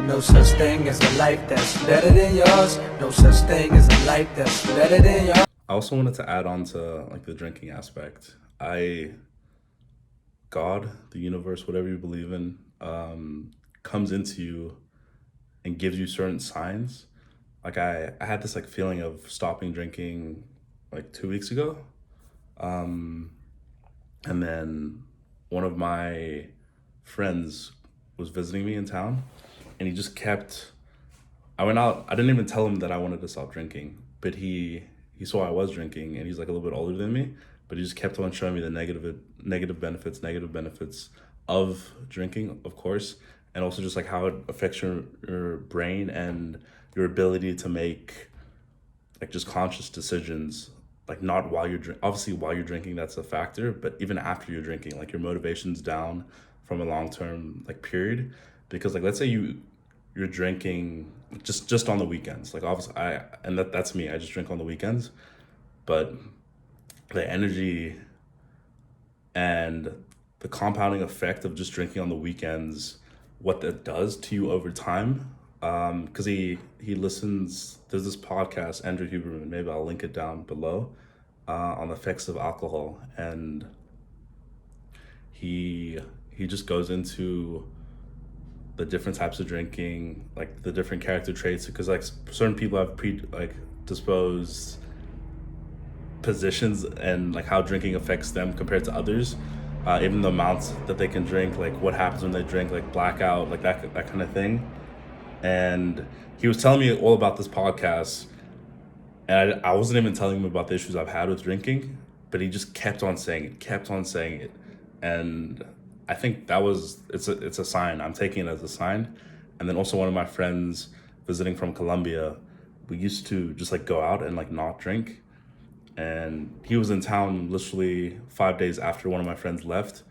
No such thing as a life that's better than yours. No such thing as a life that's better than yours. I also wanted to add on to like the drinking aspect. God, the universe, whatever you believe in, comes into you and gives you certain signs. Like I had this like feeling of stopping drinking like 2 weeks ago. And then one of my friends was visiting me in town and he just kept, I went out, I didn't even tell him that I wanted to stop drinking, but he saw I was drinking and he's like a little bit older than me, but he just kept on showing me the negative benefits of drinking, of course, and also just like how it affects your brain and your ability to make like just conscious decisions, like not while you're obviously while you're drinking, that's a factor, but even after you're drinking, like your motivation's down from a long-term like period. Because like let's say you're drinking just on the weekends, like obviously that's me, I just drink on the weekends, but the energy and the compounding effect of just drinking on the weekends, what that does to you over time. Because he listens, there's this podcast, Andrew Huberman, maybe I'll link it down below, on the effects of alcohol, and he just goes into the different types of drinking, like the different character traits, because like certain people have predisposed positions and like how drinking affects them compared to others, even the amounts that they can drink, like what happens when they drink, like blackout, like that kind of thing. And he was telling me all about this podcast, and I wasn't even telling him about the issues I've had with drinking, but he just kept on saying it, and I think it's a sign. I'm taking it as a sign. And then also one of my friends visiting from Colombia, we used to just like go out and like not drink, and he was in town literally 5 days after one of my friends left,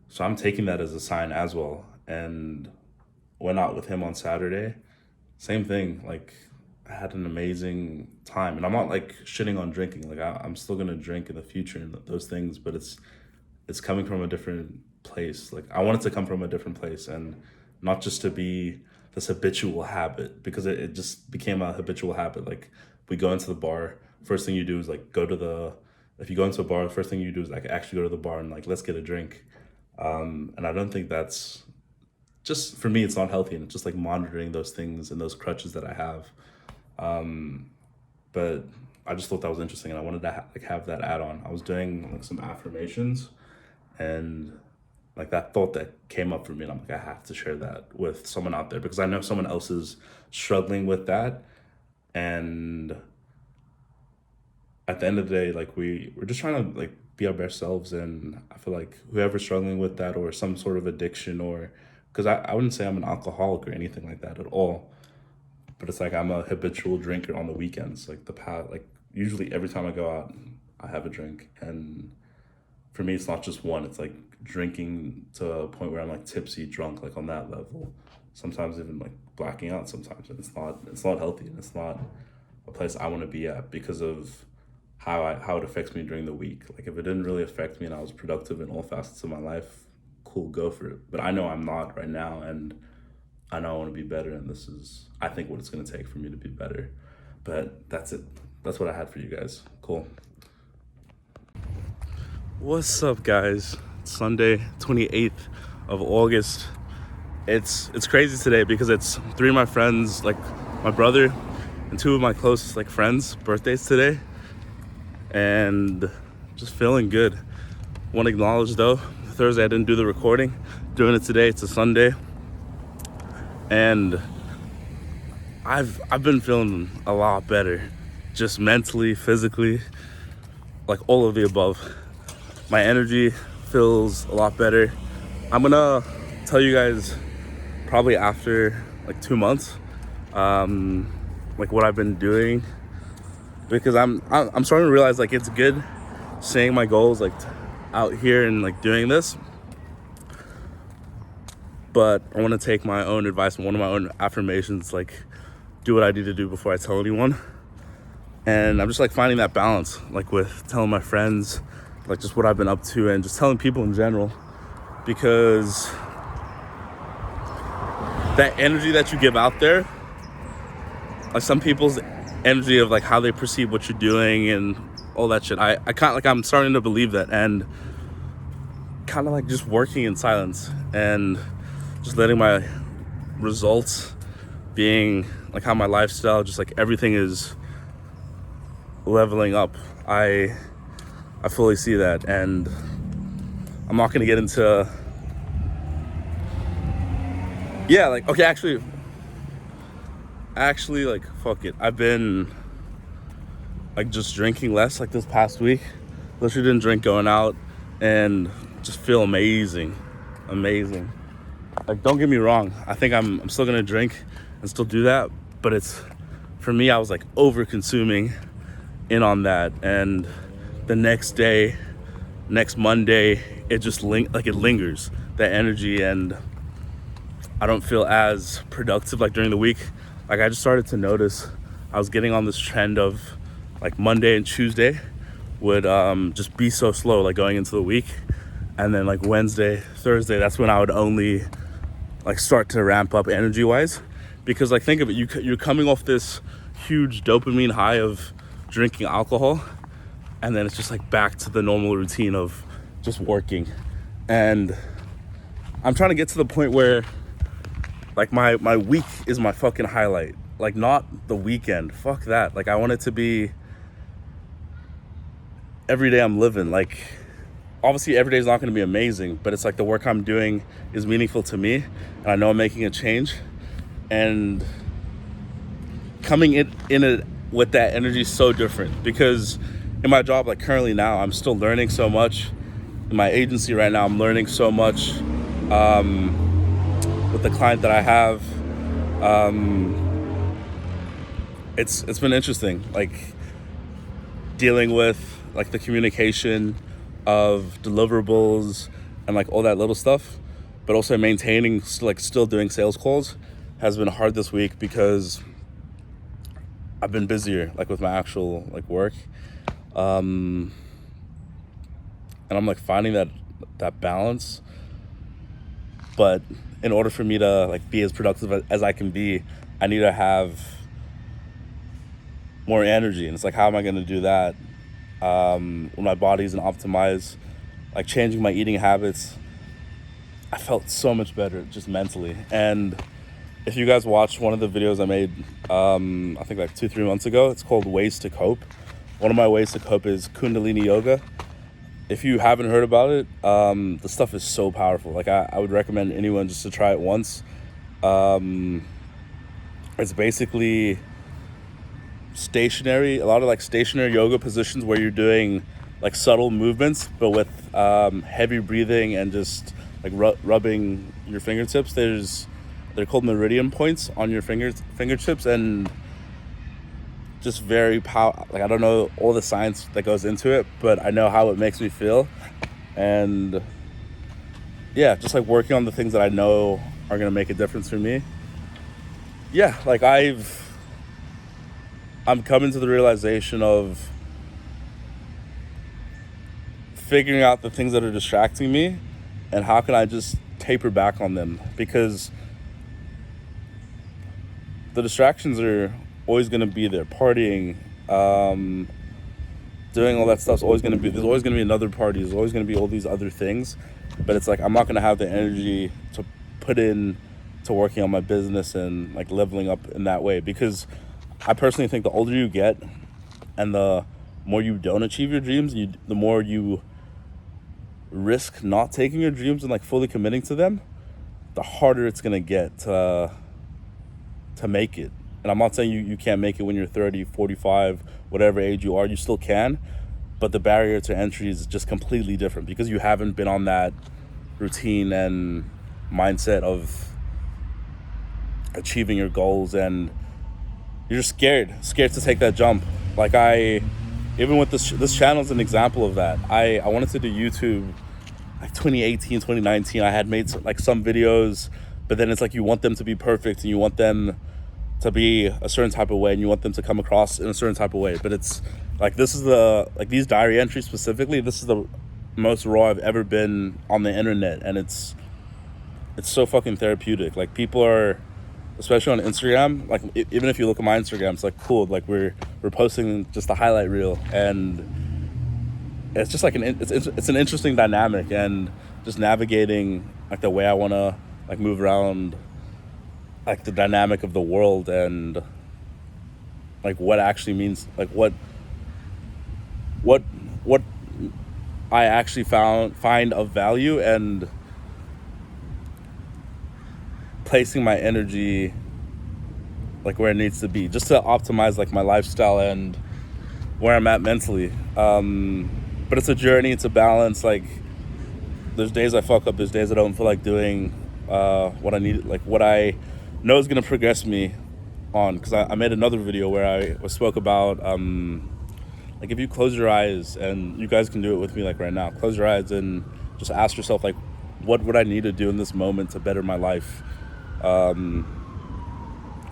so I'm taking that as a sign as well. And went out with him on Saturday. Same thing, like I had an amazing time. And I'm not like shitting on drinking. Like I'm still gonna drink in the future and those things, but it's coming from a different place. Like I want it to come from a different place and not just to be this habitual habit, because it just became a habitual habit. Like we go into the bar, first thing you do is like if you go into a bar, the first thing you do is like actually go to the bar and like, let's get a drink. And I don't think that's, just for me, it's not healthy, and it's just like monitoring those things and those crutches that I have. But I just thought that was interesting, and I wanted to have that add on. I was doing like some affirmations, and like that thought that came up for me, and I'm like, I have to share that with someone out there, because I know someone else is struggling with that. And at the end of the day, like we're just trying to like be our best selves, and I feel like whoever's struggling with that or some sort of addiction, or because I wouldn't say I'm an alcoholic or anything like that at all, but it's like I'm a habitual drinker on the weekends. Like usually every time I go out, I have a drink, and for me, it's not just one. It's like drinking to a point where I'm like tipsy, drunk, like on that level. Sometimes even like blacking out sometimes, and it's not healthy, and it's not a place I want to be at because of how it affects me during the week. Like if it didn't really affect me and I was productive in all facets of my life, cool, go for it. But I know I'm not right now, and I know I want to be better, and this is, I think, what it's going to take for me to be better. But that's it. That's what I had for you guys. Cool. What's up, guys? It's Sunday, 28th of August. It's crazy today because it's 3 of my friends, like my brother and 2 of my closest like friends' birthdays today, and just feeling good. Want to acknowledge though, Thursday I didn't do the recording. Doing it today. It's a Sunday, and I've been feeling a lot better, just mentally, physically, like all of the above. My energy feels a lot better. I'm gonna tell you guys probably after like 2 months, like what I've been doing, because I'm starting to realize like it's good saying my goals like out here and like doing this, but I want to take my own advice and one of my own affirmations, like do what I need to do before I tell anyone. And I'm just like finding that balance, like with telling my friends like just what I've been up to, and just telling people in general, because that energy that you give out there, like some people's energy of like how they perceive what you're doing and all that shit, I kind of like, I'm starting to believe that, and kind of like just working in silence and just letting my results being like how my lifestyle, just like everything is leveling up. I fully see that, and I'm not gonna get into like, okay, actually like, fuck it, I've been like just drinking less like this past week. Literally didn't drink going out, and just feel amazing. Like, don't get me wrong, I think I'm still gonna drink and still do that, but it's, for me, I was like over consuming in on that, and the next day, next Monday, it just it lingers, that energy, and I don't feel as productive like during the week. Like, I just started to notice I was getting on this trend of like Monday and Tuesday would just be so slow, like going into the week, and then like Wednesday, Thursday, that's when I would only like start to ramp up energy wise, because like, think of it, you're coming off this huge dopamine high of drinking alcohol, and then it's just like back to the normal routine of just working. And I'm trying to get to the point where like my week is my fucking highlight, like not the weekend, fuck that. Like, I want it to be every day I'm living. Like, obviously every day is not going to be amazing, but it's like the work I'm doing is meaningful to me, and I know I'm making a change, and coming in it with that energy is so different. Because in my job, like currently now, I'm still learning so much. In my agency right now, I'm learning so much with the client that I have. It's been interesting, like dealing with like the communication of deliverables and like all that little stuff, but also maintaining like still doing sales calls has been hard this week, because I've been busier like with my actual like work, and I'm like finding that balance. But in order for me to like be as productive as I can be, I need to have more energy. And it's like, how am I going to do that when my body isn't optimized? Like, changing my eating habits, I felt so much better just mentally. And if you guys watched one of the videos I made, I think like 2-3 months ago, it's called Ways to Cope. One of my ways to cope is Kundalini yoga. If you haven't heard about it, the stuff is so powerful. Like, I would recommend anyone just to try it once. It's basically stationary, a lot of like stationary yoga positions where you're doing like subtle movements, but with heavy breathing and just like rubbing your fingertips. They're called meridian points on your fingertips, and just very like, I don't know all the science that goes into it, but I know how it makes me feel. And yeah, just like working on the things that I know are gonna make a difference for me. Yeah, like I'm coming to the realization of figuring out the things that are distracting me and how can I just taper back on them, because the distractions are always going to be there. Partying, doing all that stuff's always going to be, there's always going to be another party, there's always going to be all these other things, but it's like I'm not going to have the energy to put in to working on my business and like leveling up in that way. Because I personally think the older you get and the more you don't achieve your dreams, the more you risk not taking your dreams and like fully committing to them, the harder it's going to get to make it. And I'm not saying you can't make it when you're 30, 45, whatever age you are, you still can. But the barrier to entry is just completely different because you haven't been on that routine and mindset of achieving your goals, and you're just scared to take that jump. Like even with this channel is an example of that. I wanted to do YouTube like 2018, 2019. I had made some videos, but then it's like you want them to be perfect and you want them to be a certain type of way and you want them to come across in a certain type of way. But it's like, this is these diary entries specifically, this is the most raw I've ever been on the internet, and it's so fucking therapeutic. Like, people are especially on Instagram. Like even if you look at my Instagram, it's like cool. Like we're posting just a highlight reel, and it's just like it's an interesting dynamic, and just navigating like the way I want to like move around, like the dynamic of the world, and like what actually means, like what I actually find of value, and placing my energy like where it needs to be, just to optimize like my lifestyle and where I'm at mentally. But it's a journey, it's a balance. Like there's days I fuck up, there's days I don't feel like doing what I need, like what I know is gonna progress me on. Because I made another video where I spoke about like if you close your eyes, and you guys can do it with me like right now, close your eyes and just ask yourself like, what would I need to do in this moment to better my life?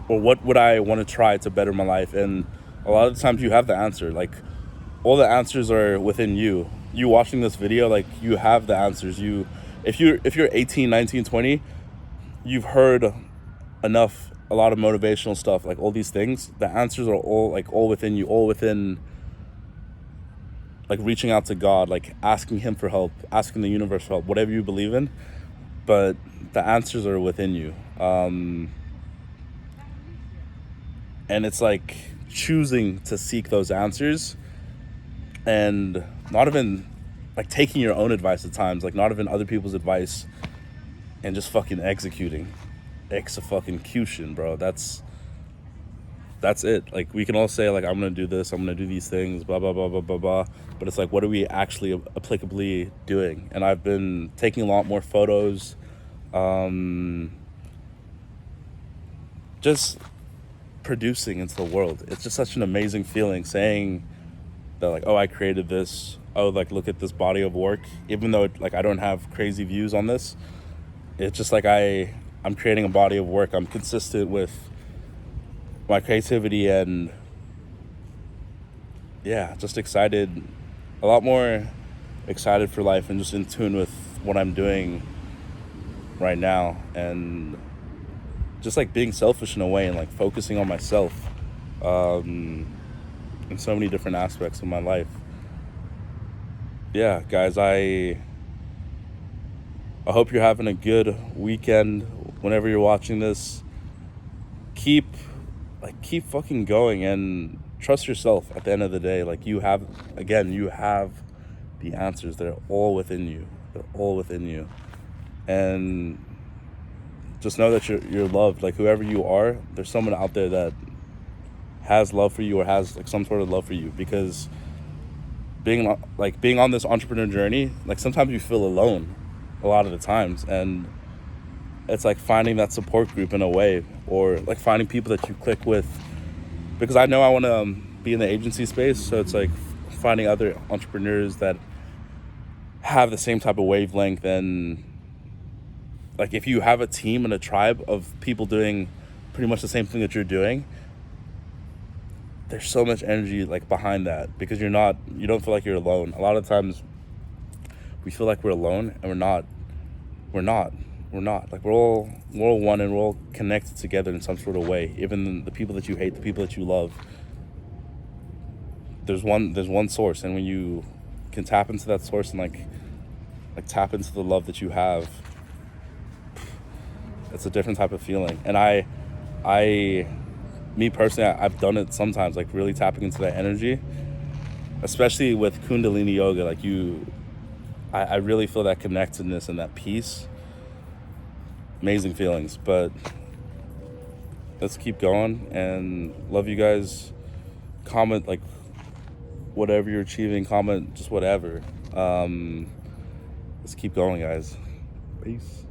Or what would I want to try to better my life? And a lot of the times you have the answer. Like all the answers are within you. You watching this video, like you have the answers. If you're 18, 19, 20, you've heard enough, a lot of motivational stuff, like all these things. The answers are all within you, all within like reaching out to God, like asking him for help, asking the universe for help, whatever you believe in. But the answers are within you. And it's like choosing to seek those answers, and not even like taking your own advice at times, like not even other people's advice, and just fucking executing. Execution, bro. That's it. Like we can all say like, I'm gonna do this, I'm gonna do these things, blah blah blah blah blah blah, but it's like, what are we actually applicably doing? And I've been taking a lot more photos, just producing into the world. It's just such an amazing feeling saying that like, oh, I created this, oh, like look at this body of work, even though like I don't have crazy views on this. It's just like I'm creating a body of work. I'm consistent with my creativity, and yeah, just excited, a lot more excited for life, and just in tune with what I'm doing right now, and just like being selfish in a way, and like focusing on myself in so many different aspects of my life. Yeah, guys, I hope you're having a good weekend whenever you're watching this. Keep fucking going, and trust yourself at the end of the day. Like you have the answers. They're all within you. And just know that you're loved. Like whoever you are, there's someone out there that has love for you, or has like some sort of love for you. Because being on this entrepreneur journey, like sometimes you feel alone a lot of the times, and it's like finding that support group in a way, or like finding people that you click with. Because I know I want to be in the agency space, so it's like finding other entrepreneurs that have the same type of wavelength. And like if you have a team and a tribe of people doing pretty much the same thing that you're doing, there's so much energy like behind that, because you don't feel like you're alone. A lot of times we feel like we're alone, and we're not. Like we're all one, and we're all connected together in some sort of way. Even the people that you hate, the people that you love, there's one source. And when you can tap into that source, and like tap into the love that you have, it's a different type of feeling. And me personally, I've done it sometimes, like really tapping into that energy, especially with Kundalini yoga. Like I really feel that connectedness and that peace. Amazing feelings. But let's keep going, and love you guys. Comment like whatever you're achieving, comment just whatever. Let's keep going, guys. Peace.